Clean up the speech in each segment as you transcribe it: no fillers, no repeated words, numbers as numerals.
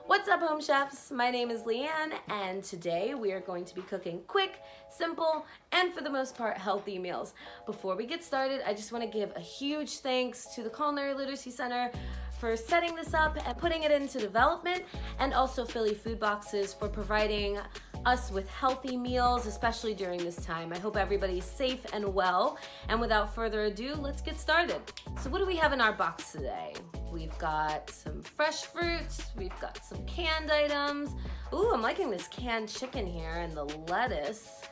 What's up, home chefs? My name is Leanne, and today we are going to be cooking quick, simple, and for the most part, healthy meals. Before we get started, I just want to give a huge thanks to the Culinary Literacy Center for setting this up and putting it into development, and also Philly Food Boxes for providing us with healthy meals, especially during this time. I hope everybody's safe and well. And without further ado, let's get started. So what do we have in our box today? We've got some fresh fruits, we've got some canned items. Ooh, I'm liking this canned chicken here and the lettuce.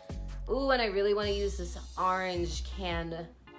Ooh, and I really want to use this orange canned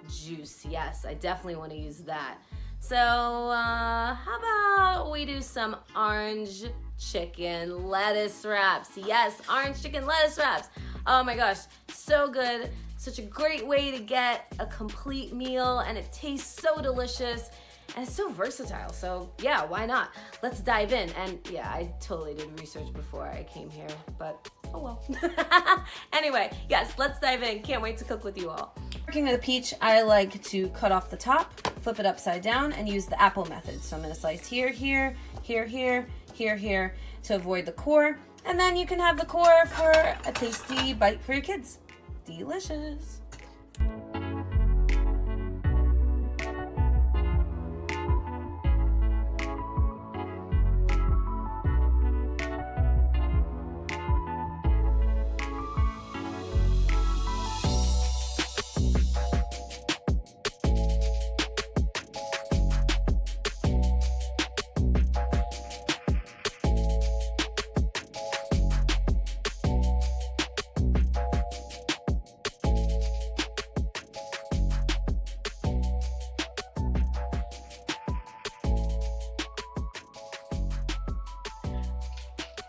juice. Yes, I definitely want to use that. So how about we do some orange chicken lettuce wraps? Yes, orange chicken lettuce wraps. Oh my gosh, so good. Such a great way to get a complete meal, and it tastes so delicious. And it's so versatile, so yeah, why not? Let's dive in. And yeah, I totally did research before I came here, but oh well. Anyway, yes, let's dive in. Can't wait to cook with you all. Working with a peach, I like to cut off the top, flip it upside down, and use the apple method. So I'm gonna slice here, here, here, here, here, here, to avoid the core. And then you can have the core for a tasty bite for your kids. Delicious.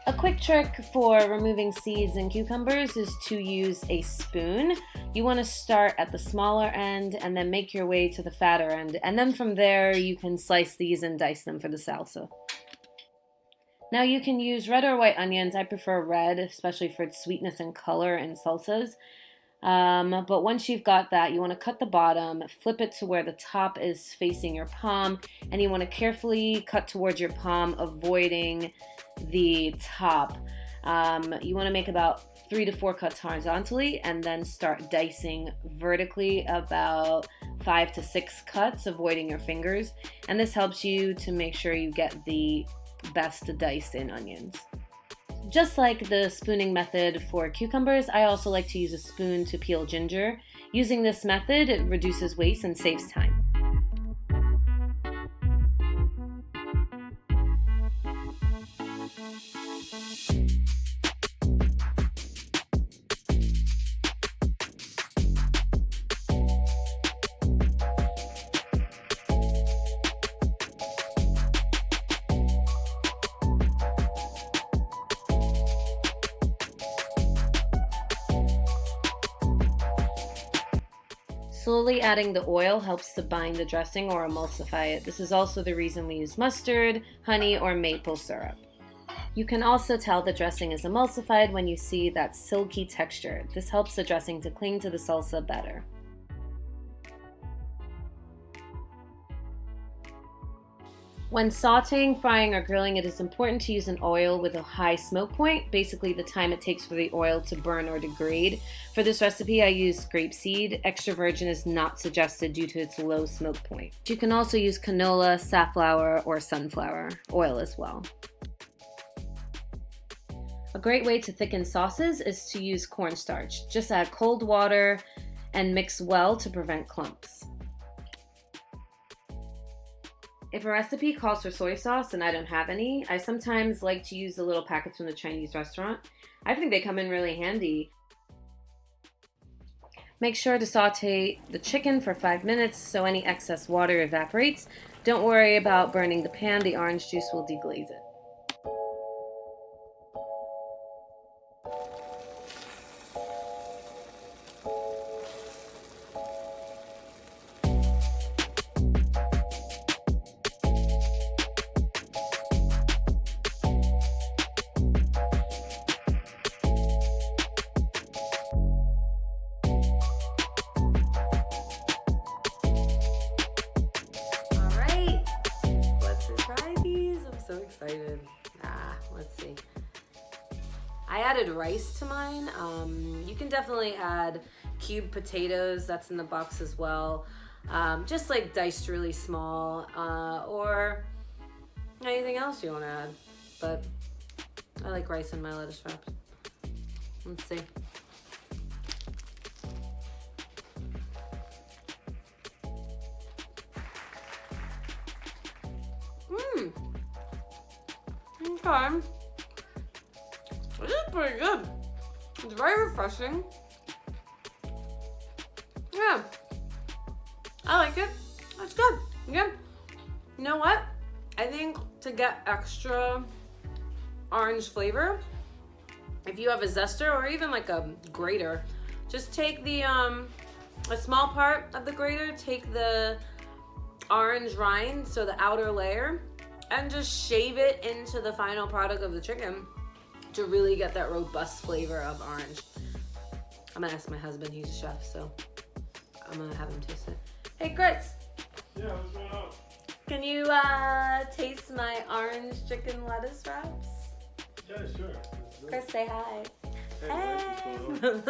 A quick trick for removing seeds in cucumbers is to use a spoon. You want to start at the smaller end and then make your way to the fatter end. And then from there, you can slice these and dice them for the salsa. Now you can use red or white onions. I prefer red, especially for its sweetness and color in salsas. But once you've got that, you want to cut the bottom, flip it to where the top is facing your palm, and you want to carefully cut towards your palm, avoiding the top. You want to make about 3 to 4 cuts horizontally, and then start dicing vertically about 5 to 6 cuts, avoiding your fingers. And this helps you to make sure you get the best diced in onions. Just like the spooning method for cucumbers, I also like to use a spoon to peel ginger. Using this method, it reduces waste and saves time. Slowly adding the oil helps to bind the dressing or emulsify it. This is also the reason we use mustard, honey, or maple syrup. You can also tell the dressing is emulsified when you see that silky texture. This helps the dressing to cling to the salsa better. When sauteing, frying, or grilling, it is important to use an oil with a high smoke point, basically the time it takes for the oil to burn or degrade. For this recipe, I used grapeseed. Extra virgin is not suggested due to its low smoke point. You can also use canola, safflower, or sunflower oil as well. A great way to thicken sauces is to use cornstarch. Just add cold water and mix well to prevent clumps. If a recipe calls for soy sauce and I don't have any, I sometimes like to use the little packets from the Chinese restaurant. I think they come in really handy. Make sure to saute the chicken for 5 minutes so any excess water evaporates. Don't worry about burning the pan, the orange juice will deglaze it. excited. let's see. I added rice to mine. You can definitely add cubed potatoes. That's in the box as well. Just like diced really small, or anything else you want to add. But I like rice in my lettuce wraps. Let's see. Okay. This is pretty good. It's very refreshing. Yeah. I like it. That's good. Yeah. You know what? I think to get extra orange flavor, if you have a zester or even like a grater, just take the a small part of the grater, take the orange rind, so the outer layer, and just shave it into the final product of the chicken to really get that robust flavor of orange. I'm gonna ask my husband, he's a chef, so I'm gonna have him taste it. Hey, Chris. Yeah, what's going on? Can you taste my orange chicken lettuce wraps? Yeah, sure. Chris, say hi. Hey. What's going on?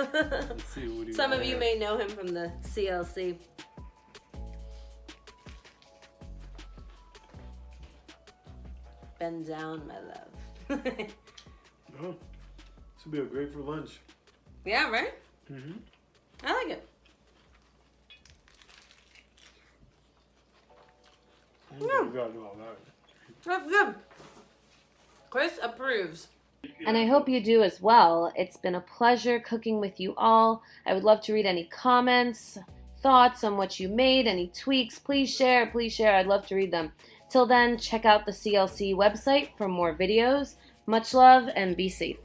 Let's see, what do you Some got of you here? may know him from the CLC. Bend down, my love. Oh, this would be great for lunch. Yeah, right? Mm-hmm. I like it. You gotta do all that. That's good. Chris approves. And I hope you do as well. It's been a pleasure cooking with you all. I would love to read any comments, thoughts on what you made, any tweaks. Please share, please share. I'd love to read them. Till then, check out the CLC website for more videos. Much love and be safe.